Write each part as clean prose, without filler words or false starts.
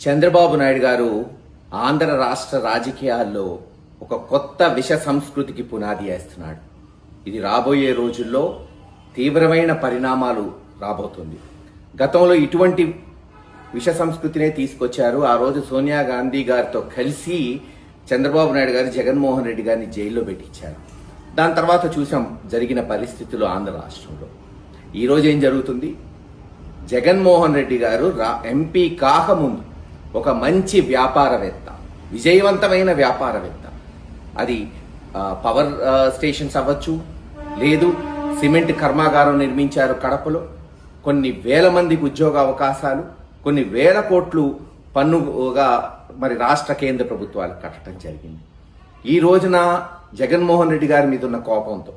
చంద్రబాబు నాయుడు గారు ఆంధ్ర రాష్ట్ర రాజకీయాల్లో ఒక కొత్త విష సంస్కృతికి పునాది వేస్తున్నాడు. ఇది రాబోయే రోజుల్లో తీవ్రమైన పరిణామాలు రాబోతుంది. గతంలో ఇటువంటి విష సంస్కృతినే తీసుకొచ్చారు. ఆ రోజు సోనియా గాంధీ గారితో కలిసి చంద్రబాబు నాయుడు గారు జగన్మోహన్ రెడ్డి గారిని జైల్లో పెట్టించారు. దాని తర్వాత చూసాం జరిగిన పరిస్థితులు ఆంధ్ర రాష్ట్రంలో. ఈరోజు ఏం జరుగుతుంది? జగన్మోహన్ రెడ్డి గారు ఎంపీ కాకముందు ఒక మంచి వ్యాపారవేత్త, విజయవంతమైన వ్యాపారవేత్త, అది పవర్ స్టేషన్స్ అవ్వచ్చు, లేదు సిమెంట్ కర్మాగారం నిర్మించారు కడపలో, కొన్ని వేల మందికి ఉద్యోగ అవకాశాలు, కొన్ని వేల కోట్లు పన్నుగా మరి రాష్ట్ర కేంద్ర ప్రభుత్వాలు కట్టడం జరిగింది. ఈ రోజున జగన్మోహన్ రెడ్డి గారి మీద ఉన్న కోపంతో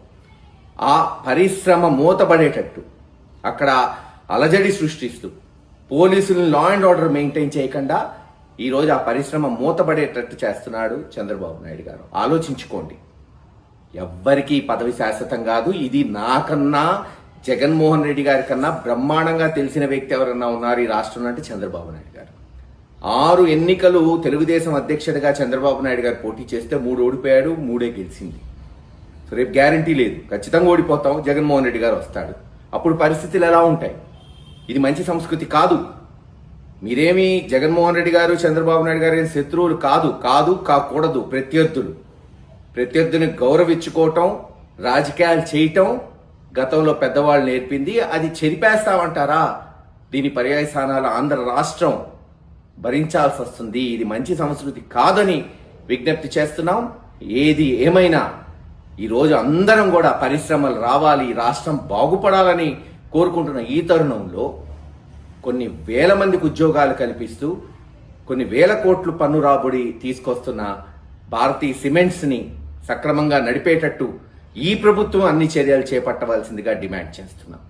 ఆ పరిశ్రమ మూతపడేటట్టు అక్కడ అలజడి సృష్టిస్తూ పోలీసులను లా అండ్ ఆర్డర్ మెయింటైన్ చేయకుండా ఈరోజు ఆ పరిశ్రమ మూతపడేటట్టు చేస్తున్నాడు చంద్రబాబు నాయుడు గారు. ఆలోచించుకోండి. ఎవ్వరికీ పదవి శాశ్వతం కాదు. ఇది నాకన్నా జగన్మోహన్ రెడ్డి గారి కన్నా బ్రహ్మాండంగా తెలిసిన వ్యక్తి ఎవరన్నా ఉన్నారు ఈ రాష్ట్రంలో అంటే చంద్రబాబు నాయుడు గారు. 6 ఎన్నికలు తెలుగుదేశం అధ్యక్షుడిగా చంద్రబాబు నాయుడు గారు పోటీ చేస్తే 3 ఓడిపోయాడు, 3 గెలిచింది. సో రేపు గ్యారంటీ లేదు, ఖచ్చితంగా ఓడిపోతాం, జగన్మోహన్ రెడ్డి గారు వస్తాడు. అప్పుడు పరిస్థితులు ఎలా ఉంటాయి? ఇది మంచి సంస్కృతి కాదు. మీరేమి జగన్మోహన్ రెడ్డి గారు చంద్రబాబు నాయుడు గారు శత్రువులు కాకూడదు. ప్రత్యర్థుని గౌరవించుకోవటం, రాజకీయాలు చేయటం గతంలో పెద్దవాళ్ళు నేర్పింది. అది చెరిపేస్తామంటారా? దీని పర్యాయస్థానాలు ఆంధ్ర రాష్ట్రం భరించాల్సి వస్తుంది. ఇది మంచి సంస్కృతి కాదని విజ్ఞప్తి చేస్తున్నాం. ఏది ఏమైనా ఈరోజు అందరం కూడా పరిశ్రమలు రావాలి, రాష్ట్రం బాగుపడాలని కోరుకుంటున్న ఈ తరుణంలో కొన్ని వేల మందికి ఉద్యోగాలు కల్పిస్తూ కొన్ని వేల కోట్లు పన్ను రాబడి తీసుకొస్తున్న భారతీయ సిమెంట్స్ని సక్రమంగా నడిపేటట్టు ఈ ప్రభుత్వం అన్ని చర్యలు చేపట్టవలసిందిగా డిమాండ్ చేస్తున్నాం.